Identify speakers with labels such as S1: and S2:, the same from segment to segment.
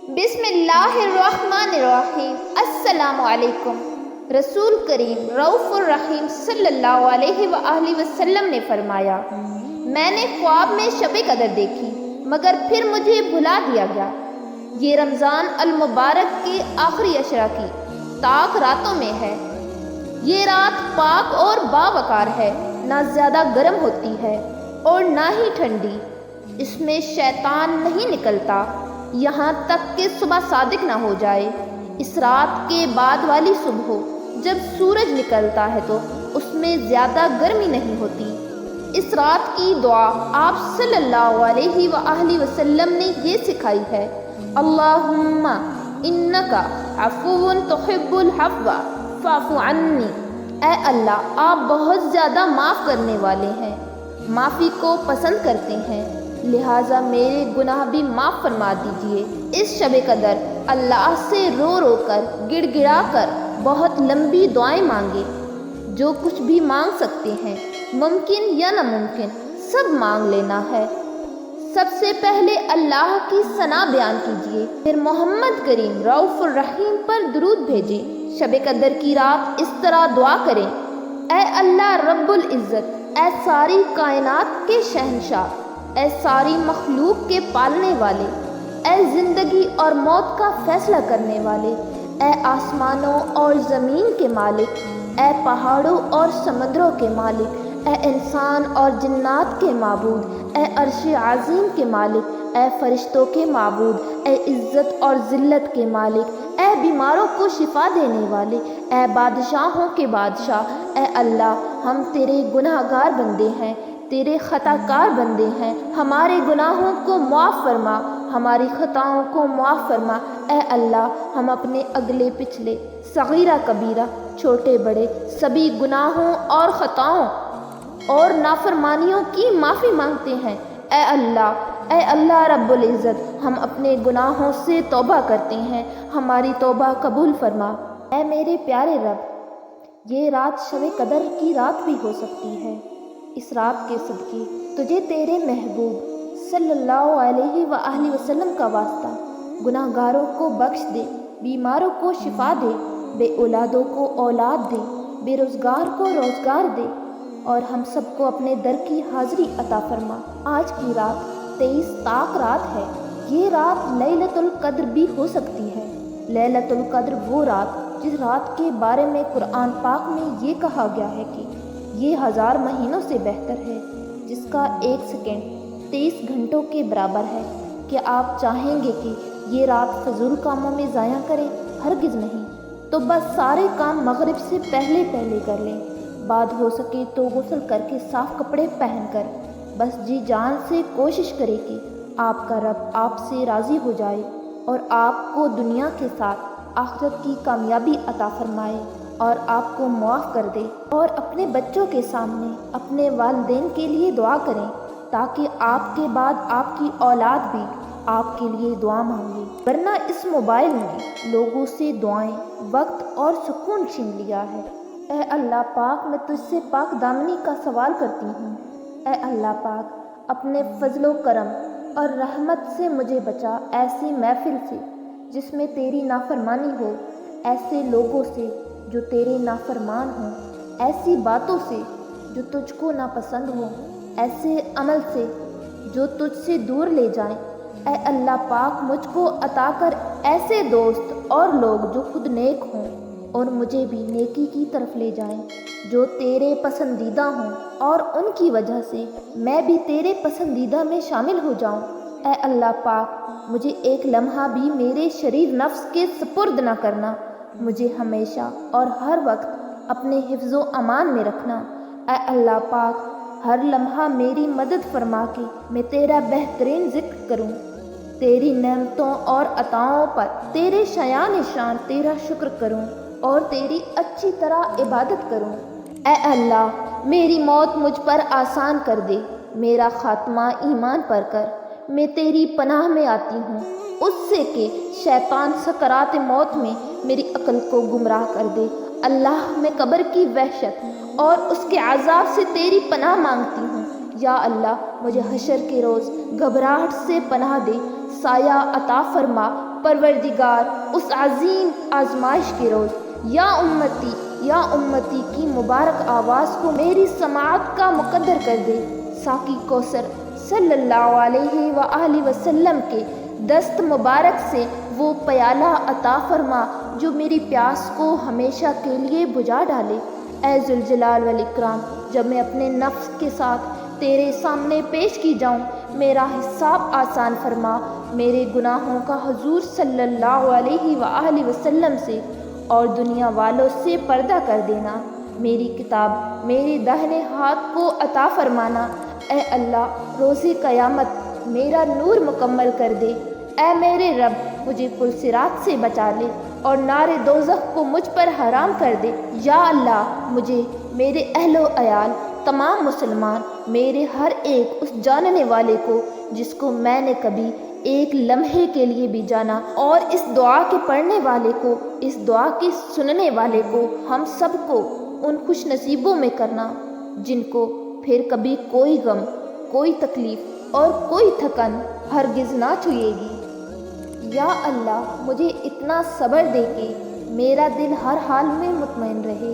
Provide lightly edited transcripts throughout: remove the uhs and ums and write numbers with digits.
S1: بسم اللہ الرحمن الرحیم۔ السلام علیکم۔ رسول کریم رؤوف الرحیم صلی اللہ علیہ وآلہ وسلم نے فرمایا، میں نے خواب میں شب قدر دیکھی مگر پھر مجھے بھلا دیا گیا۔ یہ رمضان المبارک کے آخری عشرہ کی طاق راتوں میں ہے۔ یہ رات پاک اور باوقار ہے، نہ زیادہ گرم ہوتی ہے اور نہ ہی ٹھنڈی۔ اس میں شیطان نہیں نکلتا یہاں تک کہ صبح صادق نہ ہو جائے۔ اس رات کے بعد والی صبح جب سورج نکلتا ہے تو اس میں زیادہ گرمی نہیں ہوتی۔ اس رات کی دعا آپ صلی اللہ علیہ وآلہ وسلم نے یہ سکھائی ہے، اللہم انکا عفو تحب العفو فاعف عنی۔ اے اللہ، آپ بہت زیادہ معاف کرنے والے ہیں، معافی کو پسند کرتے ہیں، لہٰذا میرے گناہ بھی معاف فرما دیجیے۔ اس شب قدر اللہ سے رو رو کر گڑ گڑا کر بہت لمبی دعائیں مانگے۔ جو کچھ بھی مانگ سکتے ہیں، ممکن یا ناممکن، سب مانگ لینا ہے۔ سب سے پہلے اللہ کی ثنا بیان کیجیے، پھر محمد کریم رؤوف الرحیم پر درود بھیجیں۔ شب قدر کی رات اس طرح دعا کریں، اے اللہ رب العزت، اے ساری کائنات کے شہنشاہ، اے ساری مخلوق کے پالنے والے، اے زندگی اور موت کا فیصلہ کرنے والے، اے آسمانوں اور زمین کے مالک، اے پہاڑوں اور سمندروں کے مالک، اے انسان اور جنات کے معبود، اے عرش عظیم کے مالک، اے فرشتوں کے معبود، اے عزت اور ذلت کے مالک، اے بیماروں کو شفا دینے والے، اے بادشاہوں کے بادشاہ، اے اللہ، ہم تیرے گناہ گار بندے ہیں، تیرے خطا کار بندے ہیں، ہمارے گناہوں کو معاف فرما، ہماری خطاؤں کو معاف فرما۔ اے اللہ، ہم اپنے اگلے پچھلے، صغیرہ کبیرہ، چھوٹے بڑے سبھی گناہوں اور خطاؤں اور نافرمانیوں کی معافی مانگتے ہیں۔ اے اللہ رب العزت، ہم اپنے گناہوں سے توبہ کرتے ہیں، ہماری توبہ قبول فرما۔ اے میرے پیارے رب، یہ رات شب قدر کی رات بھی ہو سکتی ہے۔ اس رات کے صدقے تجھے تیرے محبوب صلی اللہ علیہ وآلہ وسلم کا واسطہ، گناہ گاروں کو بخش دے، بیماروں کو شفا دے، بے اولادوں کو اولاد دے، بے روزگار کو روزگار دے، اور ہم سب کو اپنے در کی حاضری عطا فرما۔ آج کی رات 23 طاق رات ہے۔ یہ رات لیلۃ القدر بھی ہو سکتی ہے۔ لیلۃ القدر وہ رات جس رات کے بارے میں قرآن پاک میں یہ کہا گیا ہے کہ یہ 1000 مہینوں سے بہتر ہے، جس کا 1 سیکنڈ 23 گھنٹوں کے برابر ہے۔ کیا آپ چاہیں گے کہ یہ رات فضول کاموں میں ضائع کریں؟ ہرگز نہیں۔ تو بس سارے کام مغرب سے پہلے کر لیں، بعد ہو سکے تو غسل کر کے صاف کپڑے پہن کر بس جی جان سے کوشش کرے کہ آپ کا رب آپ سے راضی ہو جائے اور آپ کو دنیا کے ساتھ آخرت کی کامیابی عطا فرمائے اور آپ کو معاف کر دے۔ اور اپنے بچوں کے سامنے اپنے والدین کے لیے دعا کریں تاکہ آپ کے بعد آپ کی اولاد بھی آپ کے لیے دعا مانگے، ورنہ اس موبائل نے لوگوں سے دعائیں، وقت اور سکون چھین لیا ہے۔ اے اللہ پاک، میں تجھ سے پاک دامنی کا سوال کرتی ہوں۔ اے اللہ پاک، اپنے فضل و کرم اور رحمت سے مجھے بچا ایسی محفل سے جس میں تیری نافرمانی ہو، ایسے لوگوں سے جو تیرے نافرمان ہوں، ایسی باتوں سے جو تجھ کو ناپسند ہوں، ایسے عمل سے جو تجھ سے دور لے جائیں۔ اے اللہ پاک، مجھ کو عطا کر ایسے دوست اور لوگ جو خود نیک ہوں اور مجھے بھی نیکی کی طرف لے جائیں، جو تیرے پسندیدہ ہوں اور ان کی وجہ سے میں بھی تیرے پسندیدہ میں شامل ہو جاؤں۔ اے اللہ پاک، مجھے ایک لمحہ بھی میرے شریر نفس کے سپرد نہ کرنا، مجھے ہمیشہ اور ہر وقت اپنے حفظ و امان میں رکھنا۔ اے اللہ پاک، ہر لمحہ میری مدد فرما کے میں تیرا بہترین ذکر کروں، تیری نعمتوں اور عطاؤں پر تیرے شایان شان تیرا شکر کروں اور تیری اچھی طرح عبادت کروں۔ اے اللہ، میری موت مجھ پر آسان کر دے، میرا خاتمہ ایمان پر کر۔ میں تیری پناہ میں آتی ہوں اس سے کہ شیطان سکرات موت میں میری عقل کو گمراہ کر دے۔ اللہ، میں قبر کی وحشت اور اس کے عذاب سے تیری پناہ مانگتی ہوں۔ یا اللہ، مجھے حشر کے روز گھبراہٹ سے پناہ دے، سایہ عطا فرما، پروردگار اس عظیم آزمائش کے روز یا امتی کی مبارک آواز کو میری سماعت کا مقدر کر دے۔ ساقی کوثر صلی اللہ علیہ وآلہ وسلم کے دست مبارک سے وہ پیالہ عطا فرما جو میری پیاس کو ہمیشہ کے لیے بجھا ڈالے۔ اے ذوالجلال والاکرام، جب میں اپنے نفس کے ساتھ تیرے سامنے پیش کی جاؤں، میرا حساب آسان فرما، میرے گناہوں کا حضور صلی اللہ علیہ وآلہ وسلم سے اور دنیا والوں سے پردہ کر دینا۔ میری کتاب میرے داہنے ہاتھ کو عطا فرمانا۔ اے اللہ، روز قیامت میرا نور مکمل کر دے۔ اے میرے رب، مجھے پرصراط سے بچا لے اور نار دوزخ کو مجھ پر حرام کر دے۔ یا اللہ، مجھے، میرے اہل و عیال، تمام مسلمان، میرے ہر ایک اس جاننے والے کو جس کو میں نے کبھی ایک لمحے کے لیے بھی جانا، اور اس دعا کے پڑھنے والے کو، اس دعا کے سننے والے کو، ہم سب کو ان خوش نصیبوں میں کرنا جن کو پھر کبھی کوئی غم، کوئی تکلیف اور کوئی تھکن ہرگز نہ چھوئے گی۔ یا اللہ، مجھے اتنا صبر دے کہ میرا دل ہر حال میں مطمئن رہے۔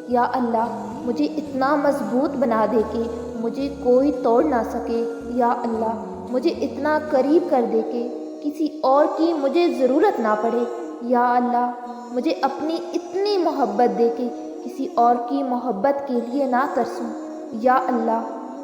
S1: یا اللہ، مجھے اتنا مضبوط بنا دے کہ مجھے کوئی توڑ نہ سکے۔ یا اللہ، مجھے اتنا قریب کر دے کہ کسی اور کی مجھے ضرورت نہ پڑے۔ یا اللہ، مجھے اپنی اتنی محبت دے کہ کسی اور کی محبت کے لیے نہ ترسوں۔ یا اللہ،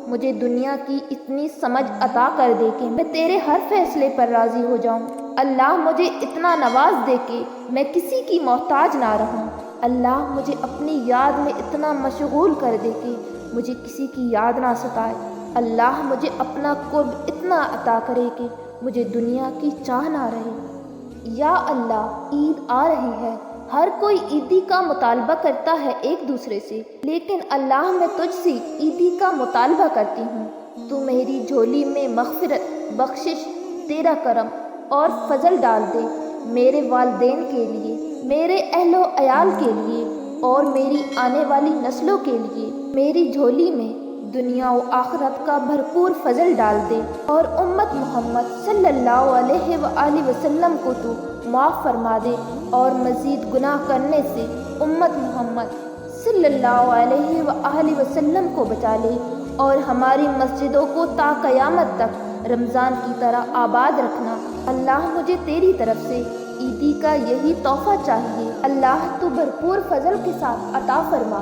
S1: مجھے دنیا کی اتنی سمجھ عطا کر دے کہ میں تیرے ہر فیصلے پر راضی ہو جاؤں۔ اللہ، مجھے اتنا نواز دے کہ میں کسی کی محتاج نہ رہوں۔ اللہ، مجھے اپنی یاد میں اتنا مشغول کر دے کہ مجھے کسی کی یاد نہ ستائے۔ اللہ، مجھے اپنا قرب اتنا عطا کرے کہ مجھے دنیا کی چاہ نہ رہے۔ یا اللہ، عید آ رہی ہے، ہر کوئی عیدی کا مطالبہ کرتا ہے ایک دوسرے سے، لیکن اللہ، میں تجھ سے عیدی کا مطالبہ کرتی ہوں۔ تو میری جھولی میں مغفرت، بخشش، تیرا کرم اور فضل ڈال دے، میرے والدین کے لیے، میرے اہل و عیال کے لیے اور میری آنے والی نسلوں کے لیے۔ میری جھولی میں دنیا و آخرت کا بھرپور فضل ڈال دے، اور امت محمد صلی اللہ علیہ وآلہ وسلم کو تو معاف فرما دے، اور مزید گناہ کرنے سے امت محمد صلی اللہ علیہ وآلہ وسلم کو بچا لے، اور ہماری مسجدوں کو تا قیامت تک رمضان کی طرح آباد رکھنا۔ اللہ، مجھے تیری طرف سے عیدی کا یہی تحفہ چاہیے۔ اللہ، تو بھرپور فضل کے ساتھ عطا فرما۔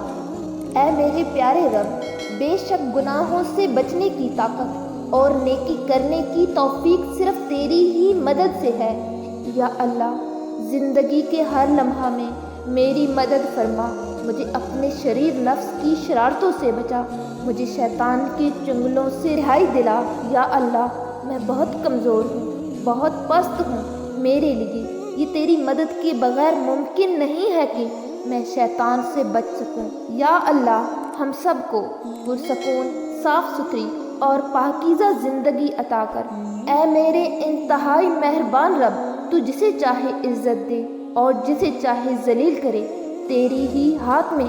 S1: اے میرے پیارے رب، بے شک گناہوں سے بچنے کی طاقت اور نیکی کرنے کی توفیق صرف تیری ہی مدد سے ہے۔ یا اللہ، زندگی کے ہر لمحہ میں میری مدد فرما، مجھے اپنے شریر نفس کی شرارتوں سے بچا، مجھے شیطان کے چنگلوں سے رہائی دلا۔ یا اللہ، میں بہت کمزور ہوں، بہت پست ہوں، میرے لیے یہ تیری مدد کے بغیر ممکن نہیں ہے کہ میں شیطان سے بچ سکوں۔ یا اللہ، ہم سب کو پرسکون، صاف ستھری اور پاکیزہ زندگی عطا کر۔ اے میرے انتہائی مہربان رب، تو جسے چاہے عزت دے اور جسے چاہے ذلیل کرے، تیری ہی ہاتھ میں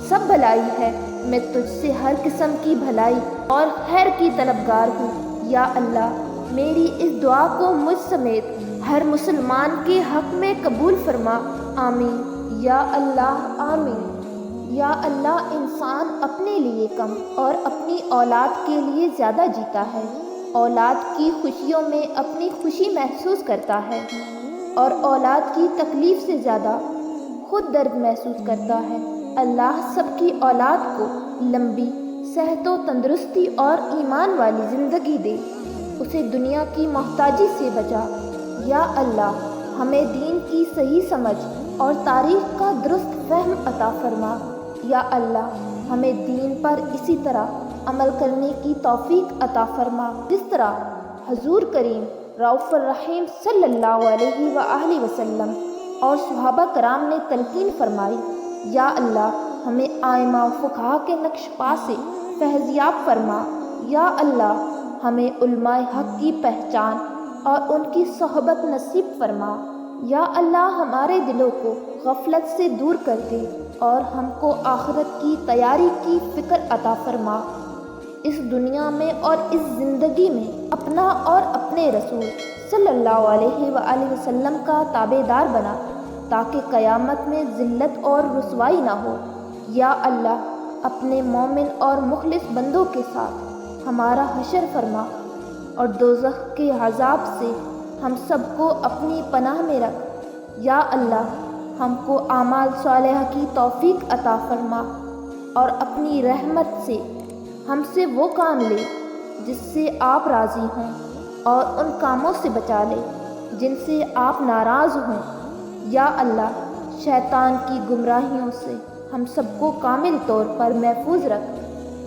S1: سب بھلائی ہے۔ میں تجھ سے ہر قسم کی بھلائی اور خیر کی طلبگار ہوں۔ یا اللہ، میری اس دعا کو مجھ سمیت ہر مسلمان کے حق میں قبول فرما۔ آمین یا اللہ، آمین۔ یا اللہ، انسان اپنے لیے کم اور اپنی اولاد کے لیے زیادہ جیتا ہے، اولاد کی خوشیوں میں اپنی خوشی محسوس کرتا ہے، اور اولاد کی تکلیف سے زیادہ خود درد محسوس کرتا ہے۔ اللہ سب کی اولاد کو لمبی صحت و تندرستی اور ایمان والی زندگی دے، اسے دنیا کی محتاجی سے بچا۔ یا اللہ، ہمیں دین کی صحیح سمجھ اور تاریخ کا درست فہم عطا فرما۔ یا اللہ، ہمیں دین پر اسی طرح عمل کرنے کی توفیق عطا فرما جس طرح حضور کریم رؤوف الرحیم صلی اللہ علیہ وآلہ وسلم اور صحابہ کرام نے تلقین فرمائی۔ یا اللہ، ہمیں ائمہ و فقہا کے نقش پا سے فیضیاب فرما۔ یا اللہ، ہمیں علماء حق کی پہچان اور ان کی صحبت نصیب فرما۔ یا اللہ، ہمارے دلوں کو غفلت سے دور کر دے اور ہم کو آخرت کی تیاری کی فکر عطا فرما۔ اس دنیا میں اور اس زندگی میں اپنا اور اپنے رسول صلی اللہ علیہ وآلہ وسلم کا تابع دار بنا تاکہ قیامت میں ذلت اور رسوائی نہ ہو۔ یا اللہ اپنے مومن اور مخلص بندوں کے ساتھ ہمارا حشر فرما اور دوزخ کے عذاب سے ہم سب کو اپنی پناہ میں رکھ۔ یا اللہ ہم کو اعمال صالحہ کی توفیق عطا فرما اور اپنی رحمت سے ہم سے وہ کام لے جس سے آپ راضی ہوں اور ان کاموں سے بچا لے جن سے آپ ناراض ہوں۔ یا اللہ شیطان کی گمراہیوں سے ہم سب کو کامل طور پر محفوظ رکھ۔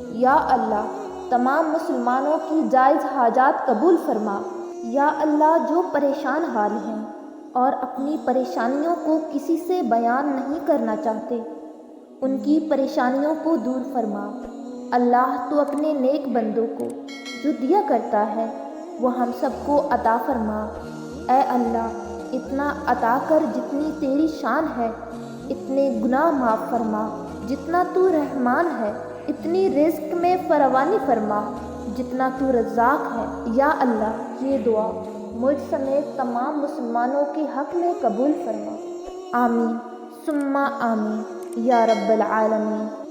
S1: یا اللہ تمام مسلمانوں کی جائز حاجات قبول فرما۔ یا اللہ جو پریشان حال ہیں اور اپنی پریشانیوں کو کسی سے بیان نہیں کرنا چاہتے ان کی پریشانیوں کو دور فرما۔ اللہ تو اپنے نیک بندوں کو جو دیا کرتا ہے وہ ہم سب کو عطا فرما۔ اے اللہ اتنا عطا کر جتنی تیری شان ہے، اتنے گناہ معاف فرما جتنا تو رحمان ہے، اتنی رزق میں فراوانی فرما جتنا تو رزاق ہے۔ یا اللہ یہ دعا مجھ سمیت تمام مسلمانوں کے حق میں قبول فرما۔ آمین ثم آمین یا رب العالمین۔